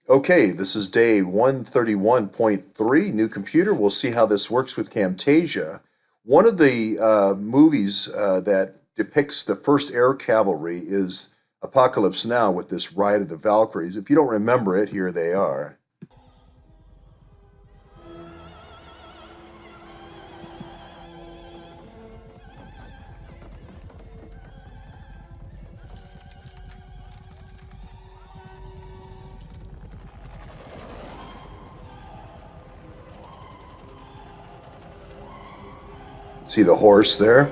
Okay, this is day 131.3, new computer. We'll see how this works with Camtasia. One of the movies that depicts the first air cavalry is Apocalypse Now with this Ride of the Valkyries. If you don't remember it, here they are. See the horse there?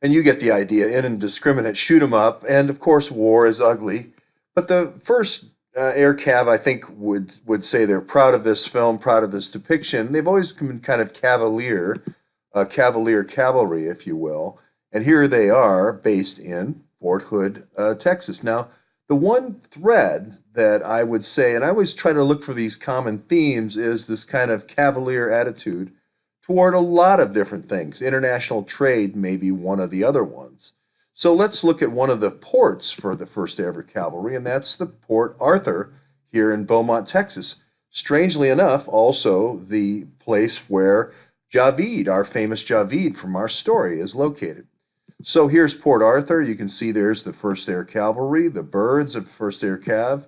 And you get the idea. Indiscriminate shoot 'em up, and of course, war is ugly. But the first Air Cav, I think, would say they're proud of this film, proud of this depiction. They've always been kind of cavalier cavalry, if you will. And here they are, based in Fort Hood, Texas. Now, the one thread that I would say, and I always try to look for these common themes, is this kind of cavalier attitude toward a lot of different things. International trade may be one of the other ones. So let's look at one of the ports for the first ever cavalry, and that's the Port Arthur here in Beaumont, Texas. Strangely enough, also the place where Javid, our famous Javid from our story, is located. So here's Port Arthur. You can see there's the First Air Cavalry, the birds of First Air Cav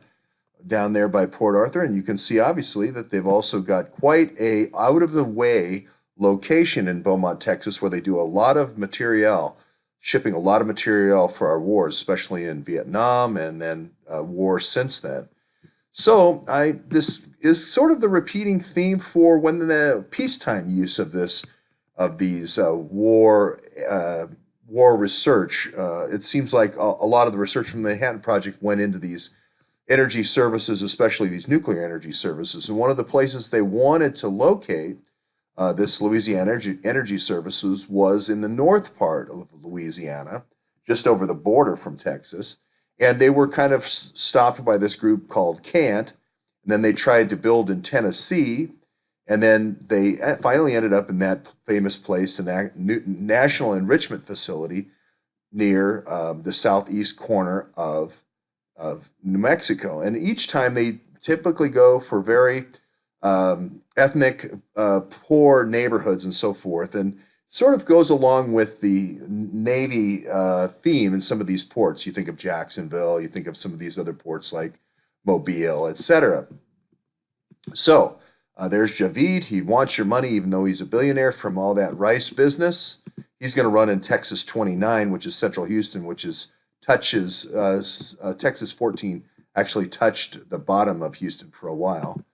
down there by Port Arthur, and you can see obviously that they've also got quite a out of the way location in Beaumont, Texas, where they do a lot of material, shipping a lot of material for our wars, especially in Vietnam and then war since then. So I this is sort of the repeating theme for when the peacetime use of these war research. It seems like a lot of the research from the Manhattan Project went into these energy services, especially these nuclear energy services. And one of the places they wanted to locate this Louisiana Energy Services was in the north part of Louisiana, just over the border from Texas. And they were kind of stopped by this group called Cant. And then they tried to build in Tennessee. And then they finally ended up in that famous place, the National Enrichment Facility near the southeast corner of New Mexico. And each time they typically go for very ethnic poor neighborhoods and so forth, and sort of goes along with the Navy theme in some of these ports. You think of Jacksonville, you think of some of these other ports like Mobile, etc. So there's Javid. He wants your money, even though he's a billionaire from all that rice business. He's going to run in Texas 29, which is Central Houston, which is touches Texas 14. Actually touched the bottom of Houston for a while.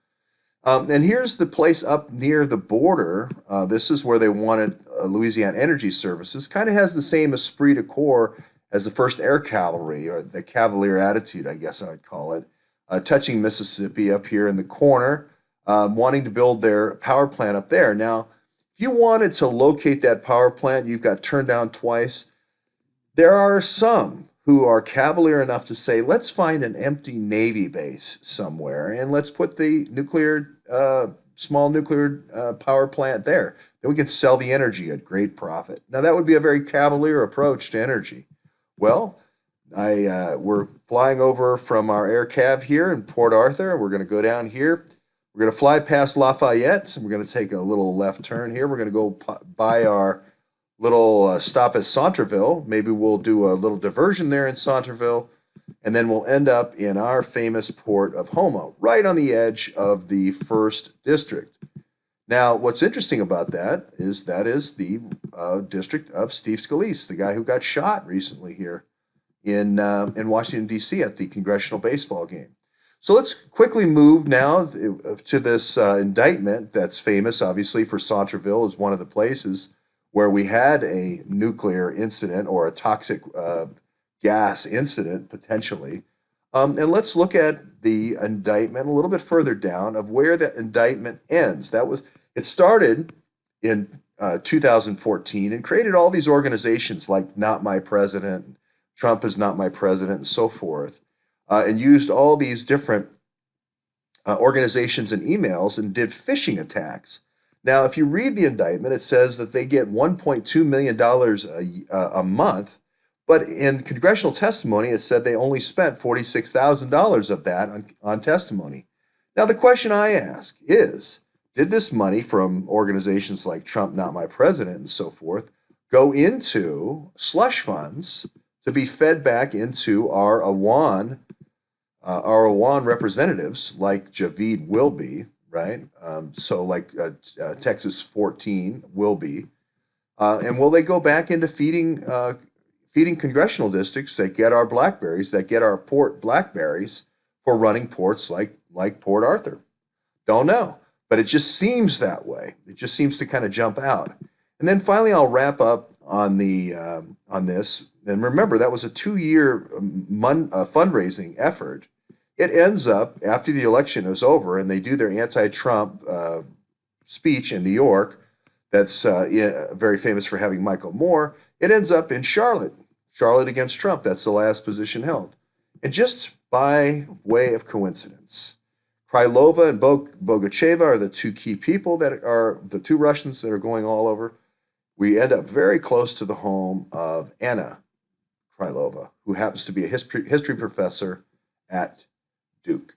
And here's the place up near the border. This is where they wanted Louisiana Energy Services. Kind of has the same esprit de corps as the First Air Cavalry, or the Cavalier attitude, I guess I'd call it. Touching Mississippi up here in the corner, wanting to build their power plant up there. Now, if you wanted to locate that power plant, you've got turned down twice. There are some who are cavalier enough to say, let's find an empty Navy base somewhere and let's put the small nuclear power plant there. Then we can sell the energy at great profit. Now, that would be a very cavalier approach to energy. Well, we're flying over from our air cav here in Port Arthur. We're going to go down here. We're going to fly past Lafayette, and we're going to take a little left turn here. We're going to go by our little stop at Centreville. Maybe we'll do a little diversion there in Centreville, and then we'll end up in our famous port of Houma, right on the edge of the first district. Now, what's interesting about that is the district of Steve Scalise, the guy who got shot recently here in Washington, D.C. at the congressional baseball game. So let's quickly move now to this indictment that's famous, obviously, for Centreville is one of the places where we had a nuclear incident or a toxic gas incident, potentially. And let's look at the indictment a little bit further down of where the indictment ends. It started in 2014 and created all these organizations like Not My President, Trump is Not My President, and so forth, and used all these different organizations and emails and did phishing attacks. Now, if you read the indictment, it says that they get $1.2 million a month, but in congressional testimony, it said they only spent $46,000 of that on testimony. Now, the question I ask is, did this money from organizations like Trump, Not My President, and so forth go into slush funds to be fed back into our Awan representatives like Javid will be, right? So like Texas 14 will be. And will they go back into feeding congressional districts that get our Blackberries, that get our port Blackberries for running ports like Port Arthur? Don't know, but it just seems that way. It just seems to kind of jump out. And then finally, I'll wrap up on this. And remember, that was a 2-year fundraising effort. It ends up after the election is over, and they do their anti-Trump speech in New York. That's very famous for having Michael Moore. It ends up in Charlotte, Charlotte against Trump. That's the last position held. And just by way of coincidence, Krylova and Bogacheva are the two key people that are the two Russians that are going all over. We end up very close to the home of Anna Krylova, who happens to be a history professor at Duke.